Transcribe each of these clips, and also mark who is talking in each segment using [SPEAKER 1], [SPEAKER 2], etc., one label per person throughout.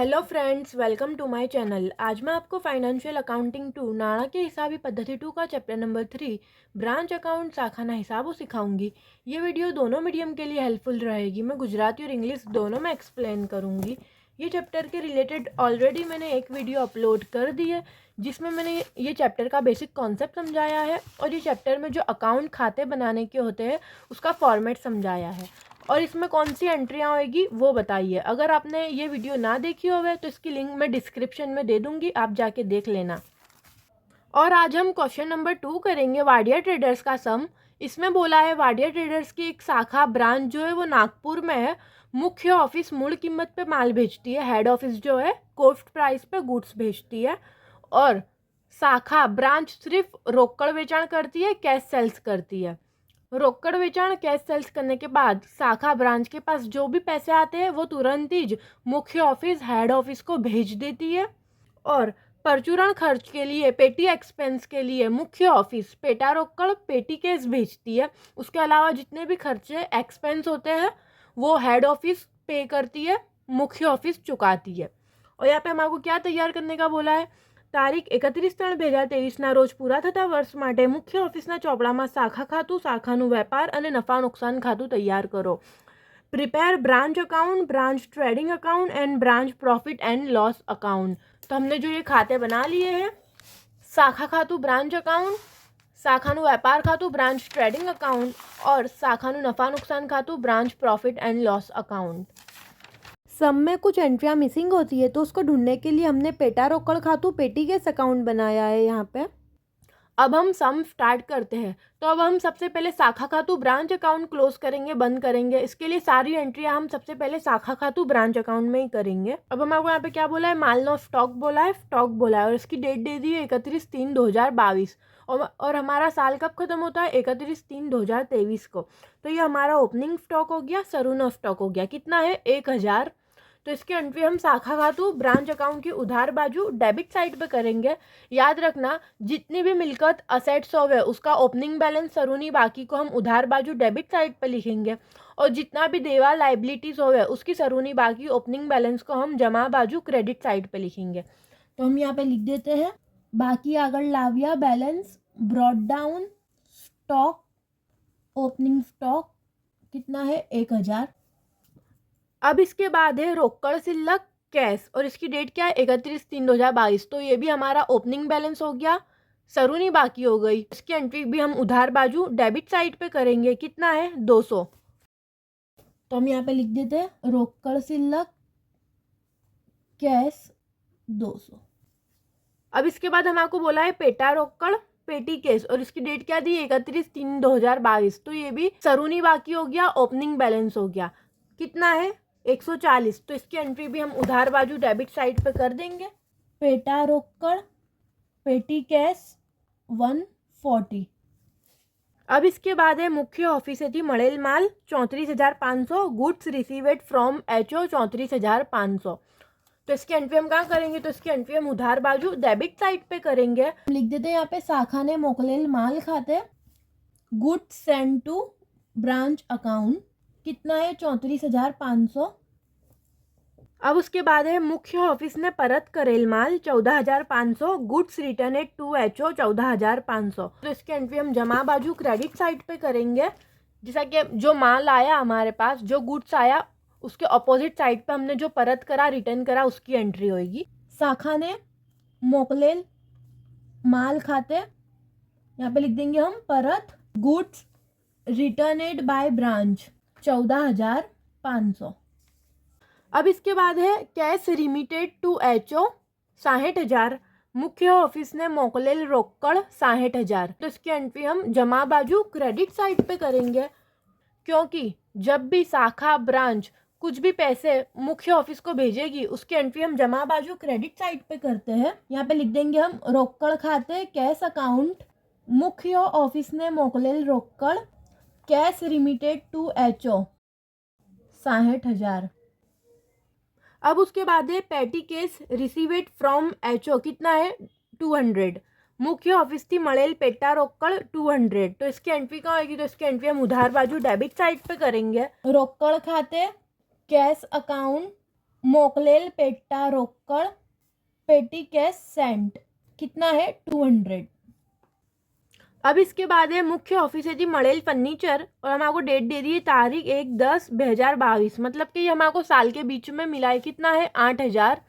[SPEAKER 1] Hello friends, welcome to my channel. आज मैं आपको फाइनेंशियल अकाउंटिंग 2 नाણાકીय हिसाबी पद्धति 2 का चैप्टर नंबर 3 ब्रांच अकाउंट साखाना हिसाबों सिखाऊंगी। ये वीडियो दोनों मीडियम के लिए हेल्पफुल रहेगी। मैं गुजराती और इंग्लिश दोनों में एक्सप्लेन करूंगी। ये चैप्टर के रिलेटेड ऑलरेडी मैंने एक वीडियो अपलोड कर दी है जिसमें मैंने ये चैप्टर का बेसिक कॉन्सेप्ट समझाया है और ये चैप्टर में जो अकाउंट खाते बनाने के होते हैं उसका फॉर्मेट समझाया है और इसमें कौन सी एंट्रियाँ होएगी वो बताइए। अगर आपने ये वीडियो ना देखी होवे तो इसकी लिंक मैं डिस्क्रिप्शन में दे दूंगी, आप जाके देख लेना। और आज हम क्वेश्चन नंबर 2 करेंगे वाडिया ट्रेडर्स का सम। इसमें बोला है वाडिया ट्रेडर्स की एक शाखा ब्रांच जो है वो नागपुर में है। मुख्य ऑफिस मूल कीमत पे माल भेजती है, हेड ऑफिस जो है कॉस्ट प्राइस पे गुड्स भेजती है और शाखा ब्रांच सिर्फ रोकड़ बेचाण करती है, कैश सेल्स करती है। रोकड़ बेचाण कैश सेल्स करने के बाद शाखा ब्रांच के पास जो भी पैसे आते हैं वो तुरंत ही मुख्य ऑफिस हेड ऑफिस को भेज देती है और परचूरण खर्च के लिए पेटी एक्सपेंस के लिए मुख्य ऑफिस पेटा रोकड़ पेटी कैश भेजती है। उसके अलावा जितने भी खर्चे एक्सपेंस होते हैं वो हेड ऑफिस पे करती है, मुख्य ऑफिस चुकाती है। और यहाँ पे हमारे क्या तैयार करने का बोला है, તારીખ 31/3/2023 રોજ પૂરા થતા વર્ષ માટે મુખ્ય ઓફિસના ચોપડામાં શાખા ખાતું, શાખાનું વેપાર અને નફા નુકસાન ખાતું તૈયાર કરો. Prepare branch account, branch trading account and branch profit and loss account. तो हमने जो ये खाते बना लिए हैं, शाखा खातु ब्रांच अकाउंट, शाखाનું व्यापार खातु ब्रांच ट्रेडिंग अकाउंट और शाखाનું नफा नुकसान खातु branch profit and loss account. सम में कुछ एंट्रियाँ मिसिंग होती है तो उसको ढूंढने के लिए हमने पेटा रोकड़ खातू पेटी केस अकाउंट बनाया है यहाँ पे। अब हम सम स्टार्ट करते हैं। तो अब हम सबसे पहले शाखा खातू ब्रांच अकाउंट क्लोज करेंगे, बंद करेंगे। इसके लिए सारी एंट्रियाँ हम सबसे पहले शाखा खातू ब्रांच अकाउंट में ही करेंगे। अब हम आपको यहाँ पे क्या बोला है, माल नो स्टॉक बोला है, स्टॉक बोला है और इसकी डेट दे दी है 31/3/2022 और हमारा साल कब खत्म होता है, 31/3/2023 को। तो ये हमारा ओपनिंग स्टॉक हो गया, सरूनो स्टॉक हो गया। कितना है, 1000। तो इसकी एंट्री हम शाखा खातू ब्रांच अकाउंट की उधार बाजू डेबिट साइड पे करेंगे। याद रखना, जितनी भी मिलकत असेट्स हो गए उसका ओपनिंग बैलेंस सरूनी बाकी को हम उधार बाजू डेबिट साइड पे लिखेंगे और जितना भी देवा लाइबिलिटीज हो गए उसकी सरूनी बाकी ओपनिंग बैलेंस को हम जमा बाजू क्रेडिट साइड पे लिखेंगे। तो हम यहाँ पे लिख देते हैं बाकी आगळ लाव्या balance brought down stock opening stock कितना है, 1000। अब इसके बाद है रोकड़ शिल्लक कैश और इसकी डेट क्या है, 31/3/2022। तो ये भी हमारा ओपनिंग बैलेंस हो गया, सरूनी बाकी हो गई। इसकी एंट्री भी हम उधार बाजू डेबिट साइड पे करेंगे। कितना है, 200। तो हम यहाँ पे लिख देते हैं रोकड़ शिल्लक कैश 200। अब इसके बाद हम आपको बोला है पेटा रोकड़ पेटी केस और इसकी डेट क्या दी, 31/3/2022। तो ये भी सरूनी बाकी हो गया, ओपनिंग बैलेंस हो गया। कितना है, 140। तो इसकी एंट्री भी हम उधार बाजू डेबिट साइड पे कर देंगे। पेटा रोकड़ पेटी कैश 140। अब इसके बाद है मुख्य ऑफिसेથી મળેલ माल 34,500, गुड्स रिसीवेड फ्रॉम एचओ 34,500। तो इसकी एंट्री हम कहाँ करेंगे, तो इसकी एंट्री हम उधार बाजू डेबिट साइड पे करेंगे। लिख देते हैं यहाँ पे शाखा ने मोकलेल माल खाते goods send to branch account. कितना है, 34,500। अब उसके बाद है मुख्य ऑफिस ने परत करेल माल 14,500, goods return at to HO 14,500। तो इसकी एंट्री हम जमा बाजू क्रेडिट साइड पे करेंगे। जैसा कि जो माल आया हमारे पास, जो गुड्स आया उसके अपोजिट साइड पे हमने जो परत करा रिटर्न करा उसकी एंट्री होगी। शाखा ने मोकलेल माल खाते, यहाँ पे लिख देंगे हम परत गुड्स रिटर्नेड बाय ब्रांच 14,500। अब इसके बाद है कैश रिमिटेड टू एचओ 60,000, मुख्य ऑफिस ने मोकलेल रोकड़ 60,000। तो इसकी एंट्री हम जमा बाजू क्रेडिट साइड पे करेंगे क्योंकि जब भी शाखा ब्रांच कुछ भी पैसे मुख्य ऑफिस को भेजेगी उसकी एंट्री हम जमा बाजू क्रेडिट साइड पे करते हैं। यहाँ पे लिख देंगे हम रोकड़ खाते कैश अकाउंट, मुख्य ऑफिस ने मोकलेल रोकड़ कैश रिमिटेड टू एचओ 60,000। अब उसके बाद है पेटी केस रिसीवेड फ्रॉम एचओ। कितना है, 200। मुख्य ऑफिस थी મળેલ पेटा रोकड़ 200। तो इसकी एंट्री कहाँ होगी, तो इसकी एंट्री हम उधार बाजू डेबिट साइड पे करेंगे। रोकड़ खाते कैश अकाउंट मोकलेल पेटा रोकड़ पेटी कैश सेंट कितना है 200। अब इसके बाद है मुख्य ऑफिस है जी मड़ेल फर्नीचर और हम आपको डेट दे दी है तारीख 1/10/2022, मतलब कि ये हम आपको साल के बीच में मिला है कितना है 8000।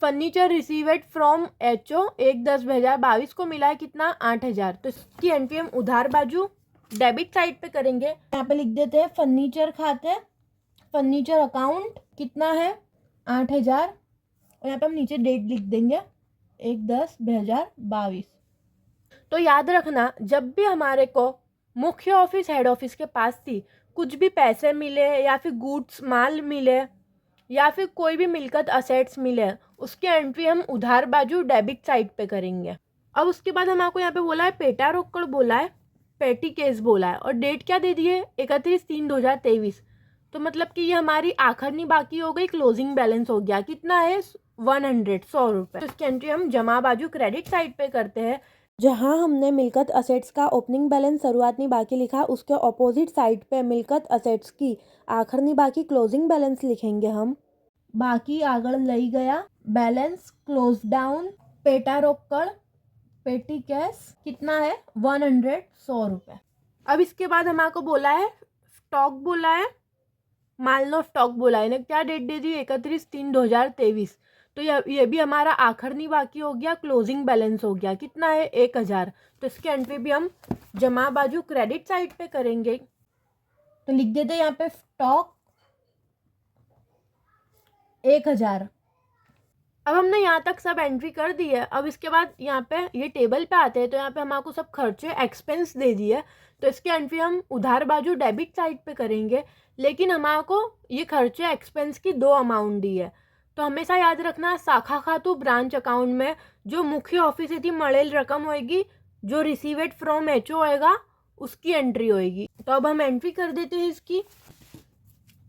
[SPEAKER 1] फर्नीचर रिसीवेड फ्रॉम एचओ 1/10/2022 को मिला है कितना 8000। तो इसकी एंट्री हम उधार बाजू डेबिट साइड पे करेंगे। यहाँ पे लिख देते हैं फर्नीचर खाते, फर्नीचर अकाउंट कितना है 8000 और यहाँ पे हम नीचे डेट लिख देंगे 1/10/2022। तो याद रखना जब भी हमारे को मुख्य ऑफिस हेड ऑफिस के पास थी कुछ भी पैसे मिले या फिर गुड्स माल मिले या फिर कोई भी मिलकत असेट्स मिले उसकी एंट्री हम उधार बाजू डेबिट साइड पे करेंगे। अब उसके बाद हम आपको यहाँ पे बोला है पेटा रोकड़ बोला है, पेटी केस बोला है और डेट क्या दे दी है 31/3/2023। तो मतलब कि ये हमारी आखिरी बाकी हो गई, क्लोजिंग बैलेंस हो गया कितना है 100 रुपये। तो इसकी एंट्री हम जमा बाजू क्रेडिट साइड पे करते हैं। जहां हमने मिलकत असेट्स का ओपनिंग बैलेंस शुरुआती बाकी लिखा उसके ऑपोजिट साइड पे मिलकत असेट्स की आखिरी बाकी क्लोजिंग बैलेंस लिखेंगे हम। बाकी आगड़ लई गया बैलेंस क्लोज डाउन पेटा रोकड़ पेटी कैश कितना है 100 रुपये। अब इसके बाद हम आपको बोला है स्टॉक बोला है, मान लो स्टॉक बोला है ना, क्या डेट दे दी 31/3/2023। तो ये भी हमारा आखिरी बाकी हो गया, क्लोजिंग बैलेंस हो गया कितना है 1000। तो इसकी एंट्री भी हम जमा बाजू क्रेडिट साइड पे करेंगे। तो लिख देते हैं यहाँ पे स्टॉक 1000। अब हमने यहाँ तक सब एंट्री कर दी है। अब इसके बाद यहाँ पे ये टेबल पे आते हैं तो यहाँ पे हम आपको सब खर्चे एक्सपेंस दे दिए। तो इसकी एंट्री हम उधार बाजू डेबिट साइड पे करेंगे, लेकिन हमारे ये खर्चे एक्सपेंस की 2 अमाउंट दी है। तो हमेशा याद रखना शाखा खातू ब्रांच अकाउंट में जो मुख्य ऑफिस थी मड़ेल रकम होएगी, जो रिसीवेड फ्रॉम एचओ होएगा उसकी एंट्री होएगी। तो अब हम एंट्री कर देते हैं इसकी।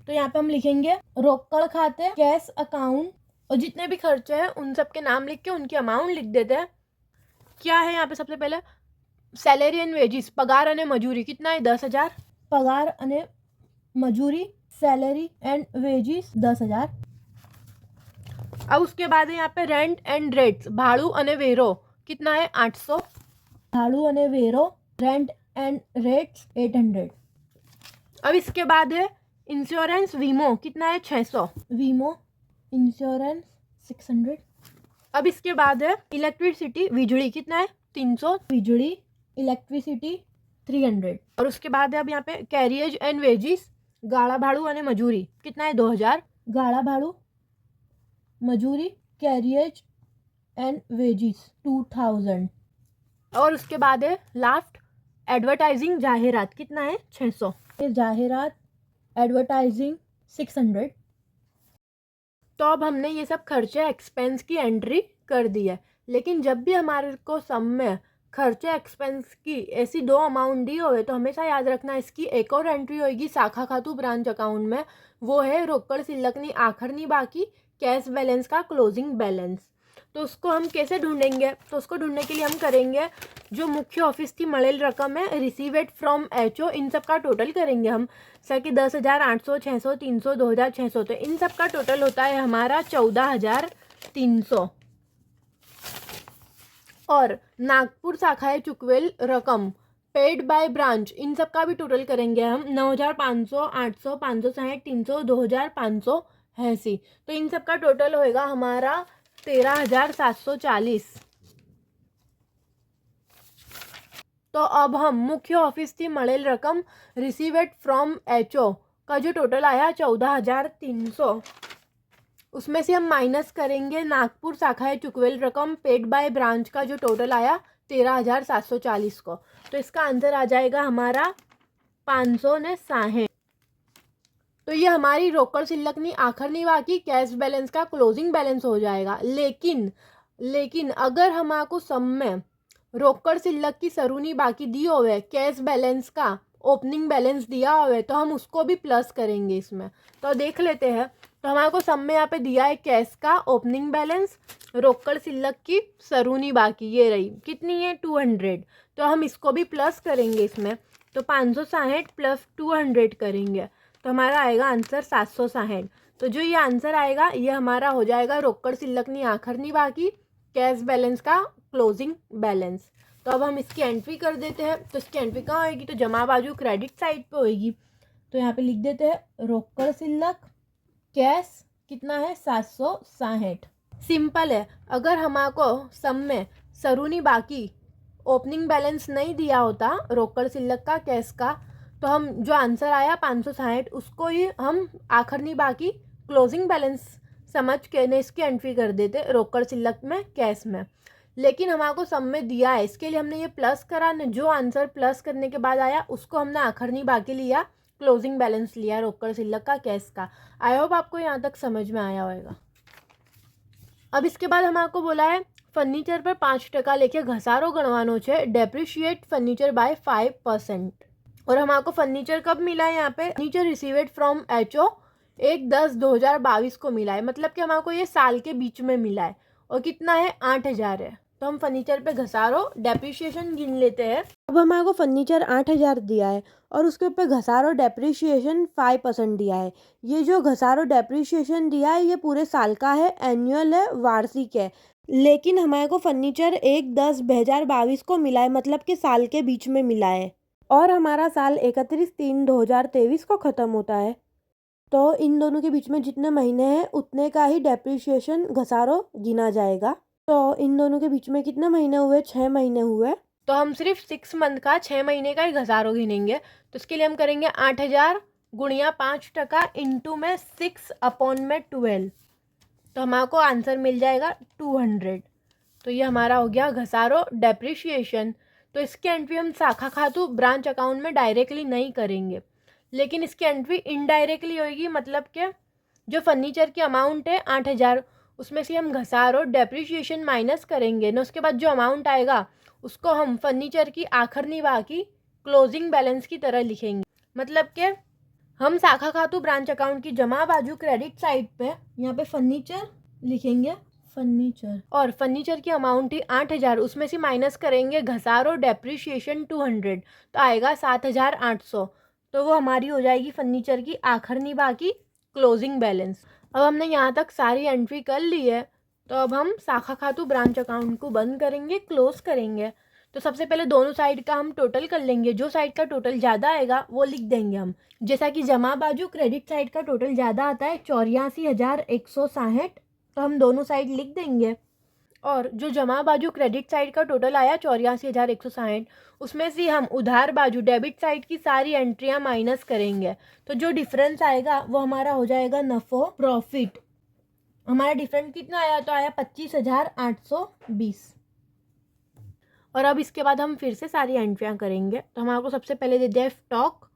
[SPEAKER 1] तो यहाँ पे हम लिखेंगे रोकड़ खाते कैश अकाउंट और जितने भी खर्चे हैं उन सब के नाम लिख के उनकी अमाउंट लिख देते हैं। क्या है यहाँ पे सबसे पहले सैलरी एंड वेजिस पगार अने मजूरी कितना है 10,000। पगार अने मजूरी सैलरी एंड वेजिस 10,000। अब उसके बाद है यहाँ पे रेंट एंड रेट्स भाड़ू अने वेरो कितना है 800। भाड़ू अने वेरो रेंट एंड रेट्स 800। अब इसके बाद है इंश्योरेंस वीमो कितना है 600। वीमो इंश्योरेंस 600। अब इसके बाद है इलेक्ट्रिसिटी बिजली कितना है 300। बिजली इलेक्ट्रिसिटी 300। और उसके बाद है अब यहाँ पे कैरियज एंड वेजिस गाड़ा भाड़ू अने मजूरी कितना है 2000। गाड़ा भाड़ू मजूरी कैरियज एंड वेजिस 2000। और उसके बाद है लास्ट एडवर्टाइजिंग जाहिरात कितना है 600। जाहिरात एडवर्टाइजिंग 600। तो अब हमने ये सब खर्चे एक्सपेंस की एंट्री कर दी है, लेकिन जब भी हमारे को सम में खर्चे एक्सपेंस की ऐसी 2 अमाउंट दी हुए तो हमेशा याद रखना इसकी एक और एंट्री होगी शाखा खातू ब्रांच अकाउंट में, वो है रोकड़ सिलकनी आखिरी बाकी कैश बैलेंस का क्लोजिंग बैलेंस। तो उसको हम कैसे ढूंढेंगे, तो उसको ढूंढने के लिए हम करेंगे जो मुख्य ऑफिस की मड़ेल रकम है रिसीवेड फ्रॉम एचओ इन सब का टोटल करेंगे हम। सर कि 10,000 800 600 300 2,600 तो इन सब का टोटल होता है हमारा 14,300। और नागपुर शाखा चुकवेल रकम पेड बाय ब्रांच इन सब का भी टोटल करेंगे हम 9,500 800 560 300 2,580। तो इन सब का टोटल होएगा हमारा 13,740। तो अब हम मुख्य ऑफिस की मड़ेल रकम रिसीवेड फ्रॉम एचओ का जो टोटल आया 14,300, उसमें से हम माइनस करेंगे नागपुर शाखा चुकवेल रकम पेड बाय ब्रांच का जो टोटल आया 13,740 को। तो इसका आंसर आ जाएगा हमारा 560। तो ये हमारी रोकड़ सिलकनी आखिरी बाकी कैश बैलेंस का क्लोजिंग बैलेंस हो जाएगा। लेकिन अगर हमारे सम में रोकड़ सिलक की सरूनी बाकी दी हुए कैश बैलेंस का ओपनिंग बैलेंस दिया हुआ तो हम उसको भी प्लस करेंगे इसमें। तो देख लेते हैं। तो हमारे को सम में यहाँ पे दिया है कैश का ओपनिंग बैलेंस, रोकड़ सिलक की सरूनी बाकी ये रही कितनी है 200। तो हम इसको भी प्लस करेंगे इसमें। तो 560 + 200 करेंगे तो हमारा आएगा आंसर 760। तो जो ये आंसर आएगा ये हमारा हो जाएगा रोकड़ सिल्लकनी आखरनी बाकी कैश बैलेंस का क्लोजिंग बैलेंस। तो अब हम इसकी एंट्री कर देते हैं। तो इसकी एंट्री कहाँ होएगी, तो जमा बाजू क्रेडिट साइड पे होएगी। तो यहाँ पे लिख देते हैं रोकड़ सिल्लक कैश कितना है 760। सिंपल है। अगर हमारे सम में सरूनी बाकी ओपनिंग बैलेंस नहीं दिया होता रोकड़ सिल्लक का कैश का, तो हम जो आंसर आया 560 उसको ही हम आखरनी बाकी क्लोजिंग बैलेंस समझ के ने इसकी एंट्री कर देते रोकड़ सिल्लक में कैश में। लेकिन हमारे सम में दिया है, इसके लिए हमने ये प्लस करा न, जो आंसर प्लस करने के बाद आया उसको हमने आखरनी बाकी लिया, क्लोजिंग बैलेंस लिया रोकड़ सिल्लक का कैश का। आई होप आपको यहाँ तक समझ में आया होगा। अब इसके बाद हमारे को बोला है फर्नीचर पर 5% लेके घसारो गणवानो छे, डेप्रिशिएट फर्नीचर बाय 5%। और हमारे को फर्नीचर कब मिला है, यहाँ पे फर्नीचर रिसीवेड फ्रॉम एचओ 1/10/2022 को मिला है, मतलब कि हमारे को ये साल के बीच में मिला है और कितना है 8000 है। तो हम फर्नीचर पे घसारो डेप्रिशिएशन गिन लेते हैं। अब हमारे को फर्नीचर 8000 दिया है और उसके ऊपर घसारो डेप्रिशिएशन 5% दिया है। ये जो घसारो डेप्रिशिएशन दिया है ये पूरे साल का है, एनुअल है, वार्षिक है। लेकिन हमारे को फर्नीचर 1/10/2022 को मिला है, मतलब कि साल के बीच में मिला है और हमारा साल 31/3/2023 को ख़त्म होता है। तो इन दोनों के बीच में जितने महीने हैं उतने का ही डेप्रिशिएशन घसारो गिना जाएगा। तो इन दोनों के बीच में कितने महीने हुए, 6 महीने हुए। तो हम सिर्फ 6 मंथ का 6 महीने का ही घसारो गिनेंगे। तो इसके लिए हम करेंगे 8000 गुणिया 5% इंटू में 6/12। तो हमारे को आंसर मिल जाएगा 200। तो ये हमारा हो गया घसारो डेप्रिशिएशन। तो इसकी एंट्री हम शाखा खातू ब्रांच अकाउंट में डायरेक्टली नहीं करेंगे, लेकिन इसकी एंट्री इनडायरेक्टली होगी। मतलब कि जो फर्नीचर की अमाउंट है 8000, उसमें से हम घसारो डेप्रिशिएशन माइनस करेंगे ना, उसके बाद जो अमाउंट आएगा उसको हम फर्नीचर की आखरनी बाकी क्लोजिंग बैलेंस की तरह लिखेंगे। मतलब कि हम शाखा खातू ब्रांच अकाउंट की जमा बाजू क्रेडिट साइड पे यहाँ पे फर्नीचर लिखेंगे, फर्नीचर, और फर्नीचर की अमाउंट ही 8000, उसमें से माइनस करेंगे घसारो डेप्रिशिएशन 200, तो आएगा 7800। तो वो हमारी हो जाएगी फर्नीचर की आखरनी बाकी क्लोजिंग बैलेंस। अब हमने यहाँ तक सारी एंट्री कर ली है, तो अब हम शाखा खातू ब्रांच अकाउंट को बंद करेंगे, क्लोज करेंगे। तो सबसे पहले दोनों साइड का हम टोटल कर लेंगे। जो साइड का टोटल ज़्यादा आएगा वो लिख देंगे हम। जैसा कि जमा बाजू क्रेडिट साइड का टोटल ज़्यादा आता है 84,160, तो हम दोनों साइड लिख देंगे। और जो जमा बाजू क्रेडिट साइड का टोटल आया 84,160, उसमें से हम उधार बाजू डेबिट साइड की सारी एंट्रियां माइनस करेंगे। तो जो डिफरेंस आएगा वो हमारा हो जाएगा नफ़ो प्रॉफिट। हमारा डिफरेंस कितना आया, तो आया 25,820। और अब इसके बाद हम फिर से सारी एंट्रियां करेंगे। तो हमारे को सबसे पहले दे दिया है स्टॉक,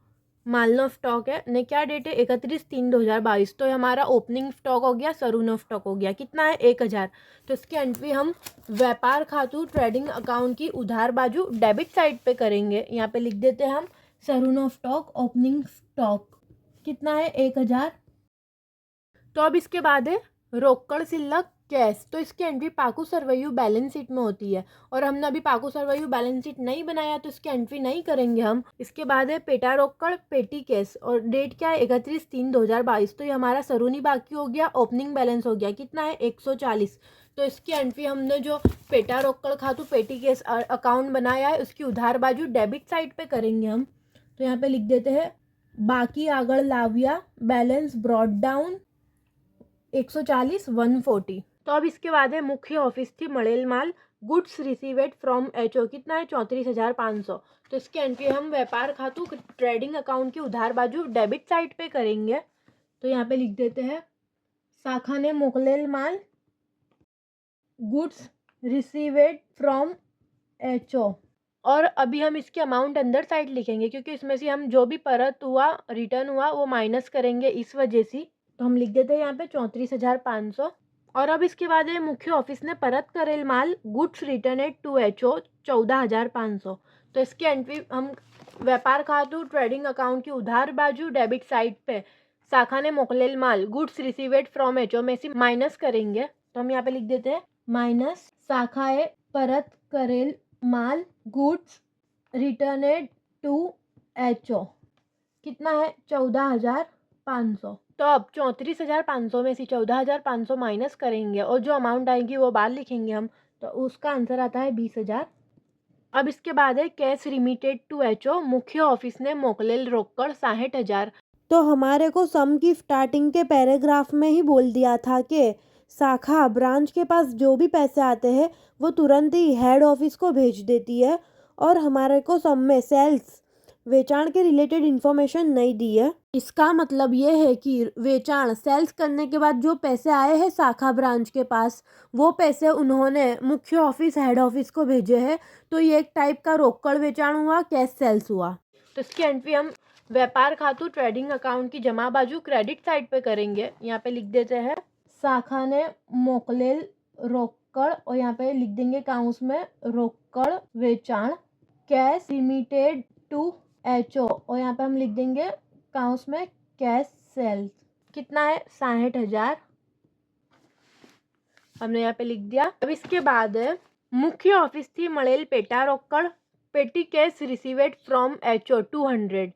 [SPEAKER 1] मालनो स्टॉक है ने, क्या डेट है 31/3/2022। तो हमारा ओपनिंग स्टॉक हो गया, सरूनो स्टॉक हो गया, कितना है 1000। तो इसकी एंट्री हम व्यापार खातू ट्रेडिंग अकाउंट की उधार बाजू डेबिट साइड पे करेंगे। यहाँ पे लिख देते हैं हम सरूनो स्टॉक ओपनिंग स्टॉक, कितना है 1000। तो अब इसके बाद है रोकड़ सिल्लक कैश। तो इसकी एंट्री पाकू सरवैयू बैलेंस शीट में होती है और हमने अभी पाकू सरवैयू बैलेंस शीट नहीं बनाया, तो इसकी एंट्री नहीं करेंगे हम। इसके बाद है पेटा रोकड़ पेटी कैश, और डेट क्या है 31/3/2022। तो ये हमारा सरूनी बाकी हो गया, ओपनिंग बैलेंस हो गया, कितना है 140। तो इसकी एंट्री हमने जो पेटा रोकड़ खातू पेटी केस अकाउंट बनाया है उसकी उधार बाजू डेबिट साइड पे करेंगे हम। तो यहाँ पे लिख देते हैं बाकी आगड़ लाविया बैलेंस ब्रॉड डाउन 140 140। तो अब इसके बाद है मुख्य ऑफिस थी मड़ेल माल गुड्स रिसीवेड फ्रॉम एचओ, कितना है 34,500। तो इसकी एंट्री हम व्यापार खातू ट्रेडिंग अकाउंट की उधार बाजू डेबिट साइड पे करेंगे। तो यहाँ पे लिख देते हैं शाखा ने मोकलेल माल गुड्स रिसीवेड फ्रॉम एचओ, और अभी हम इसकी अमाउंट अंदर साइड लिखेंगे क्योंकि इसमें से हम जो भी परत हुआ रिटर्न हुआ वो माइनस करेंगे इस वजह से। तो हम लिख देते हैं यहाँ पे 34,500। और अब इसके बाद है मुख्य ऑफिस ने परत करेल माल goods return at to HO 14,500। तो इसकी एंट्री हम व्यापार खातू ट्रेडिंग अकाउंट की उधार बाजू डेबिट साइड पे शाखा ने मोकलेल माल गुड्स रिसीवेड फ्रॉम एचओ में से माइनस करेंगे। तो हम यहाँ पे लिख देते हैं माइनस शाखाए परत करेल माल गुड्स रिटर्नेड टू एचओ, कितना है 14,500। तो अब 34,500 में से 14,500 माइनस करेंगे और जो अमाउंट आएगी वो बाद लिखेंगे हम, तो उसका आंसर आता है 20,000। अब इसके बाद है कैश रिमिटेड टू एचओ, मुख्य ऑफिस ने मोकलेल रोकड़ 60,000।
[SPEAKER 2] तो हमारे को सम की स्टार्टिंग के पैराग्राफ में ही बोल दिया था कि शाखा ब्रांच के पास जो भी पैसे आते हैं वो तुरंत ही हेड ऑफिस को भेज देती है, और हमारे को सम में सेल्स वेचाण के रिलेटेड इन्फॉर्मेशन नहीं दी है। इसका मतलब ये है कि वेचाण सेल्स करने के बाद जो पैसे आए हैं शाखा ब्रांच के पास, वो पैसे उन्होंने मुख्य ऑफिस हेड ऑफिस को भेजे हैं। तो ये एक टाइप का रोकड़ वेचाण हुआ, कैश सेल्स हुआ।
[SPEAKER 1] तो इसकी एंट्री हम व्यापार खातु ट्रेडिंग अकाउंट की जमा बाजू क्रेडिट साइड पे करेंगे। यहाँ पे लिख देते हैं शाखा ने मोकलेल रोकड़, और यहाँ पे लिख देंगे काउंस में रोकड़ वेचाण कैश लिमिटेड टू एचओ, और यहाँ पे हम लिख देंगे काउंस में कैश सेल्स। कितना है? 60,000 हमने यहाँ पे लिख दिया। अब इसके बाद मुख्य ऑफिस थी मड़ेल पेटा रोकड़ पेटी कैश रिसीवेड फ्रॉम एचओ 200।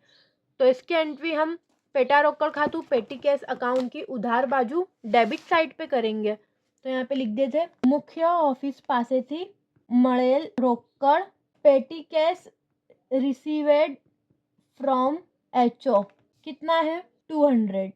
[SPEAKER 1] तो इसकी एंट्री हम पेटा रोकड़ खातू पेटी कैश अकाउंट की उधार बाजू डेबिट साइड पे करेंगे। तो यहाँ पे लिख देते मुख्य ऑफिस पासे थी मड़ेल रोकड़ पेटी कैश रिसीवेड फ्रॉम एचओ, कितना है? 200।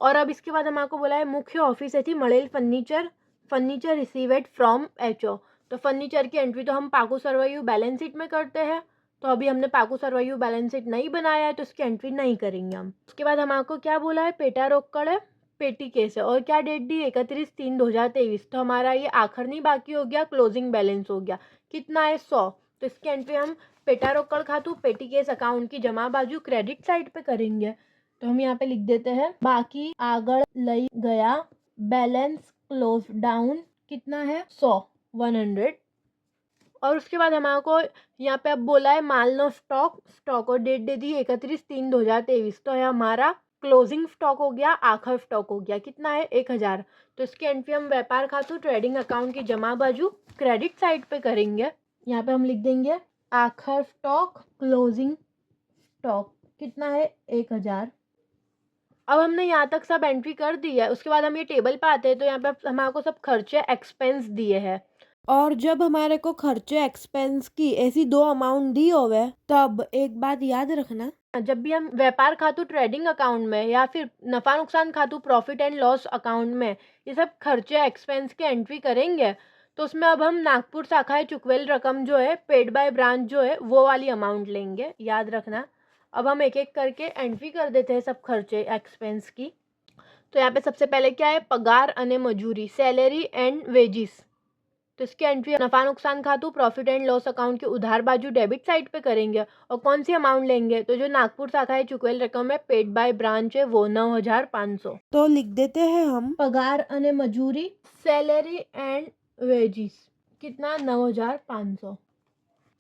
[SPEAKER 1] और अब इसके बाद हम आपको बोला है मुख्य ऑफिस है थी मड़ेल फर्नीचर रिसीवेड फ्रॉम एचओ। तो फर्नीचर की एंट्री तो हम पाकू सर्वायु बैलेंस शीट में करते हैं, तो अभी हमने पाकू सर्वायु बैलेंस शीट नहीं बनाया है तो इसकी एंट्री नहीं करेंगे हम। उसके बाद हम आपको क्या बोला है? पेटा रोकड़ है पेटी केस है, और क्या डेट दी? 31/3/2023। तो हमारा ये आखिर नहीं बाकी हो गया, क्लोजिंग बैलेंस हो गया। कितना है? 100। तो इसकी एंट्री हम पेटा रोकड़ खातू पेटी केस अकाउंट की जमा बाजू क्रेडिट साइड पे करेंगे। तो हम यहाँ पे लिख देते हैं बाकी आगड़ लई गया बैलेंस क्लोज डाउन, कितना है? 100। और उसके बाद हमारे को यहाँ पे अब बोला है माल नो स्टॉक और डेट दे दी 31/3/2023। तो है हमारा क्लोजिंग स्टॉक हो गया, आखिर स्टॉक हो गया। कितना है? 1,000। तो इसकी एंट्री हम व्यापार खातू ट्रेडिंग अकाउंट की जमा बाजू क्रेडिट साइड पे करेंगे। यहाँ पे हम लिख देंगे आखिर स्टॉक क्लोजिंग स्टॉक, कितना है? 1,000। अब हमने यहाँ तक सब एंट्री कर दी है। उसके बाद हम ये टेबल पे आते हैं, तो यहाँ पे हमारे को सब खर्चे एक्सपेंस दिए हैं।
[SPEAKER 2] और जब हमारे को खर्चे एक्सपेंस की ऐसी दो अमाउंट दी होवे, तब एक बात याद रखना,
[SPEAKER 1] जब भी हम व्यापार खातू ट्रेडिंग अकाउंट में या फिर नफा नुकसान खातू प्रॉफिट एंड लॉस अकाउंट में ये सब खर्चे एक्सपेंस के एंट्री करेंगे, तो उसमें अब हम नागपुर शाखाएं चुकवेल रकम जो है पेड बाय ब्रांच जो है वो वाली अमाउंट लेंगे, याद रखना। अब हम एक एक करके एंट्री कर देते हैं सब खर्चे एक्सपेंस की। तो यहाँ पे सबसे पहले क्या है? पगार अने मजूरी, सैलरी एंड वेजिस। तो इसकी एंट्री नफा नुकसान खातू प्रॉफिट एंड लॉस अकाउंट की उधार बाजू डेबिट साइड पे करेंगे। और कौन सी अमाउंट लेंगे? तो जो नागपुर शाखा है चुकवेल रकम है पेड बाय ब्रांच है वो 9,500।
[SPEAKER 2] तो लिख देते हैं हम
[SPEAKER 1] पगार अने मजूरी सैलरी एंड वेजिस, कितना? 9,500।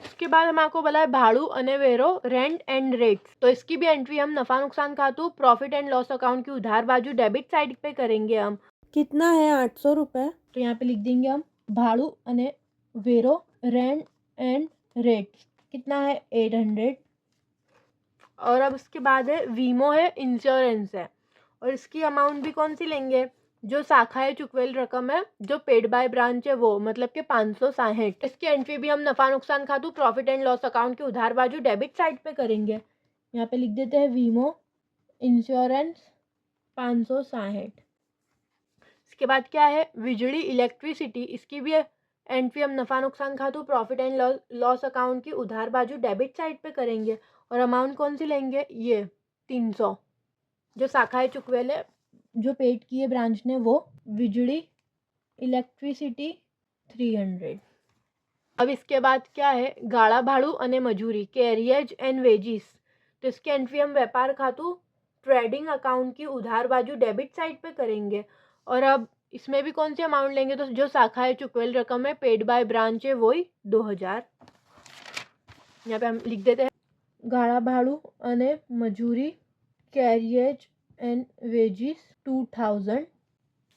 [SPEAKER 1] उसके बाद हम आपको बोला है भाड़ू अने वेरो रेंट एंड रेट्स। तो इसकी भी एंट्री हम नफा नुकसान खातू प्रॉफिट एंड लॉस अकाउंट की उधार बाजू डेबिट साइड पे करेंगे हम।
[SPEAKER 2] कितना है? 800 रुपये।
[SPEAKER 1] तो यहाँ पे लिख देंगे हम भाड़ू अने वेरो रेंट एंड रेट्स, कितना है? 800। और अब उसके बाद है वीमो है इंश्योरेंस है, और इसकी अमाउंट भी कौन सी लेंगे? जो शाखाएं चुकवेल रकम है जो पेड बाय ब्रांच है वो, मतलब कि 560। इसकी एंट्री भी हम नफा नुकसान खातू प्रॉफिट एंड लॉस अकाउंट की उधार बाजू डेबिट साइड पे करेंगे। यहाँ पे लिख देते हैं वीमो इंश्योरेंस 560। इसके बाद क्या है? बिजली इलेक्ट्रिसिटी, इसकी भी एंट्री हम नफा नुकसान खातू प्रॉफिट एंड लॉस अकाउंट की उधार बाजू डेबिट साइड पे करेंगे। और अमाउंट कौन सी लेंगे? ये 300। जो शाखाएं चुकवेल है जो पेड की है ब्रांच ने वो बिजली इलेक्ट्रिसिटी 300। अब इसके बाद क्या है? गाड़ा भाड़ू अने मजूरी कैरियज एंड वेजिस। तो इसकी एंट्री हम व्यापार खातू ट्रेडिंग अकाउंट की उधार बाजू डेबिट साइड पे करेंगे। और अब इसमें भी कौन सी अमाउंट लेंगे? तो जो शाखा है चुकवेल रकम है पेड बाय ब्रांच है वही 2,000। यहाँ पे हम लिख देते हैं गाड़ा भाड़ू अने मजूरी कैरियज एंड वेजिस 2,000।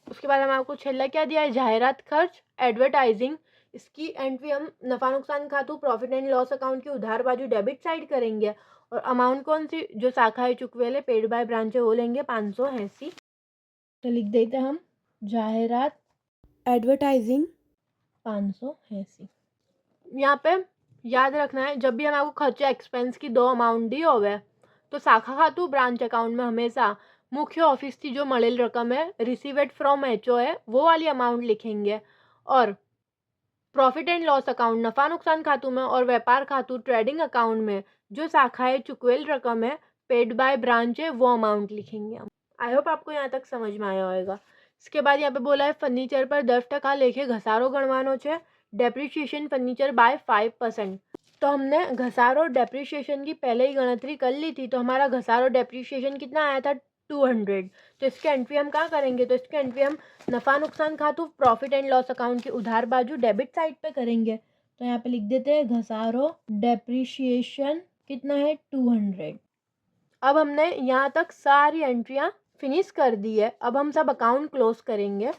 [SPEAKER 1] उसके बाद हम आपको छेल्ला क्या दिया है? जाहिरात खर्च एडवर्टाइजिंग। इसकी एंट्री हम नफा नुकसान खातू प्रॉफिट एंड लॉस अकाउंट की उधार बाजू डेबिट साइड करेंगे। और अमाउंट कौन सी, जो शाखा है चुकवेल है, पेड बाय ब्रांच है, वो लेंगे 580। तो लिख देते हम जाहिरात
[SPEAKER 2] एडवर्टाइजिंग
[SPEAKER 1] 580। यहाँ पे याद रखना है, जब भी हम आपको खर्चे एक्सपेंस की 2 अमाउंट दी होवे तो शाखा खातु ब्रांच अकाउंट में हमेशा मुख्य ऑफिस की जो મળેલ रकम है, रिसीवेड फ्रॉम एचओ है, वो वाली अमाउंट लिखेंगे। और प्रॉफिट एंड लॉस अकाउंट नफा नुकसान खातु में और व्यापार खातु ट्रेडिंग अकाउंट में जो शाखा है चुकवेल रकम है, पेड बाय ब्रांच है, वो अमाउंट लिखेंगे हम। आई होप आपको यहाँ तक समझ में आया होगा। इसके बाद यहाँ पे बोला है फर्नीचर पर 10% लेखे घसारो गणवानो छे, डेप्रिशिएशन फर्नीचर बाय 5%। तो हमने घसारो डेप्रिशिएशन की पहले ही गणतरी कर ली थी, तो हमारा घसारो डेप्रिशिएशन कितना आया था 200। तो इसकी एंट्री हम कहाँ करेंगे, तो इसकी एंट्री हम नफ़ा नुकसान खातु प्रॉफिट एंड लॉस अकाउंट की उधार बाजू डेबिट साइड पे करेंगे। तो यहाँ पे लिख देते हैं घसारो डेप्रिशिएशन कितना है 200। अब हमने यहाँ तक सारी एंट्रियाँ फिनिश कर दी है। अब हम सब अकाउंट क्लोज करेंगे।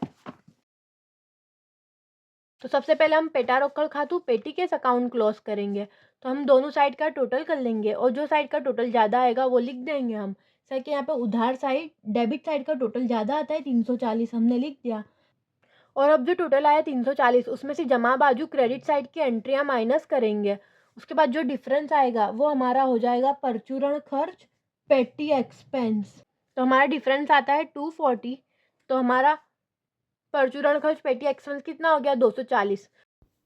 [SPEAKER 1] तो सबसे पहले हम पेटा रोकड़ खातु पेटी केस अकाउंट क्लोज करेंगे। तो हम दोनों साइड का टोटल कर लेंगे और जो साइड का टोटल ज़्यादा आएगा वो लिख देंगे हम। सर कि यहाँ पे उधार साइड डेबिट साइड का टोटल ज़्यादा आता है 340, हमने लिख दिया। और अब जो टोटल आया 340, उसमें से जमा बाजू क्रेडिट साइड की एंट्रियाँ माइनस करेंगे। उसके बाद जो डिफरेंस आएगा वो हमारा हो जाएगा परचूरण खर्च पेटी एक्सपेंस। तो हमारा डिफरेंस आता है 240। तो हमारा परचूरण खर्च पेटी एक्सपेंस कितना हो गया 240।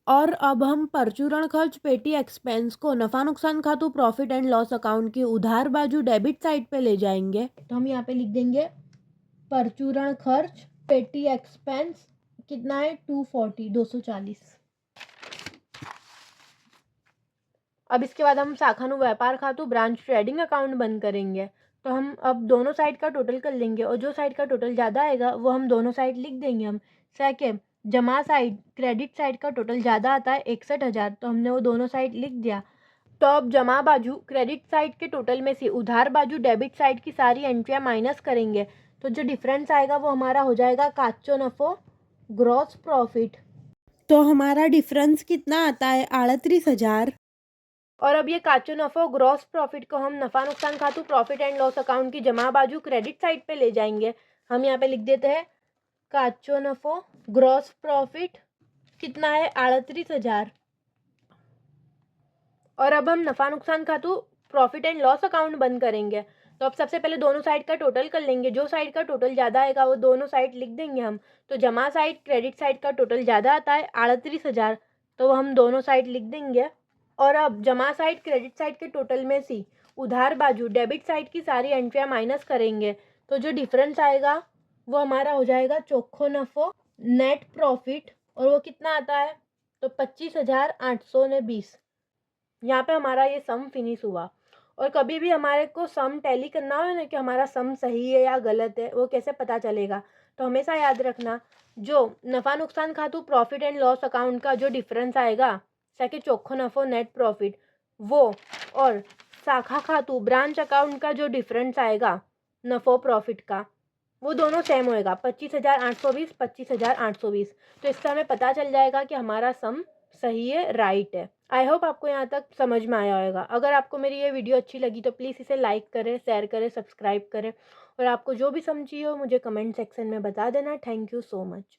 [SPEAKER 2] और अब हम परचूरण खर्च पेटी एक्सपेंस को नफा नुकसान खातु प्रॉफिट एंड लॉस अकाउंट की उधार बाजू डेबिट साइड पे ले जाएंगे।
[SPEAKER 1] तो हम यहाँ पे लिख देंगे परचूरण खर्च पेटी एक्सपेंस कितना है 240। अब इसके बाद हम शाखानु व्यापार खातु ब्रांच ट्रेडिंग अकाउंट बंद करेंगे। तो हम अब दोनों साइड का टोटल कर लेंगे और जो साइड का टोटल ज़्यादा आएगा वो हम दोनों साइड लिख देंगे हम। सेकेंड, जमा साइड क्रेडिट साइड का टोटल ज़्यादा आता है 61,000, तो हमने वो दोनों साइड लिख दिया। तो अब जमा बाजू क्रेडिट साइड के टोटल में से उधार बाजू डेबिट साइड की सारी एंट्रियाँ माइनस करेंगे। तो जो डिफरेंस आएगा वो हमारा हो जाएगा काचो नफो ग्रॉस प्रॉफिट।
[SPEAKER 2] तो हमारा डिफरेंस कितना आता है 38,000।
[SPEAKER 1] और अब ये काचो नफो ग्रॉस प्रॉफिट को हम नफा नुकसान खातु प्रॉफिट एंड लॉस अकाउंट की जमा बाजू क्रेडिट साइड पे ले जाएंगे। हम यहाँ पे लिख देते हैं काचो नफो ग्रॉस प्रॉफिट कितना है 38,000। और अब हम नफा नुकसान खातु प्रॉफिट एंड लॉस अकाउंट बंद करेंगे। तो अब सबसे पहले दोनों साइड का टोटल कर लेंगे। जो साइड का टोटल ज़्यादा आएगा वो दोनों साइड लिख देंगे हम। तो जमा साइड क्रेडिट साइड का टोटल ज़्यादा आता है 38,000, तो वो हम दोनों साइड लिख देंगे। और अब जमा साइड क्रेडिट साइड के टोटल में से उधार बाजू डेबिट साइड की सारी एंट्रियाँ माइनस करेंगे। तो जो डिफरेंस आएगा वो हमारा हो जाएगा चोखो नफो नेट प्रॉफिट, और वो कितना आता है तो 25,820। यहाँ पे हमारा ये सम फिनिश हुआ। और कभी भी हमारे को सम टैली करना हो ना कि हमारा सम सही है या गलत है, वो कैसे पता चलेगा, तो हमेशा याद रखना जो नफ़ा नुकसान खातु प्रॉफिट एंड लॉस अकाउंट का जो डिफरेंस आएगा सेके चोखो नफो नेट प्रॉफिट वो, और शाखा खातु ब्रांच अकाउंट का जो डिफरेंस आएगा नफो प्रॉफिट का, वो दोनों सेम होएगा 25,820 25,820। तो इससे हमें पता चल जाएगा कि हमारा सम सही है, राइट है। आई होप आपको यहाँ तक समझ में आया होगा। अगर आपको मेरी ये वीडियो अच्छी लगी तो प्लीज़ इसे लाइक करें, शेयर करें, सब्सक्राइब करें, और आपको जो भी समझी हो मुझे कमेंट सेक्शन में बता देना। Thank you so much.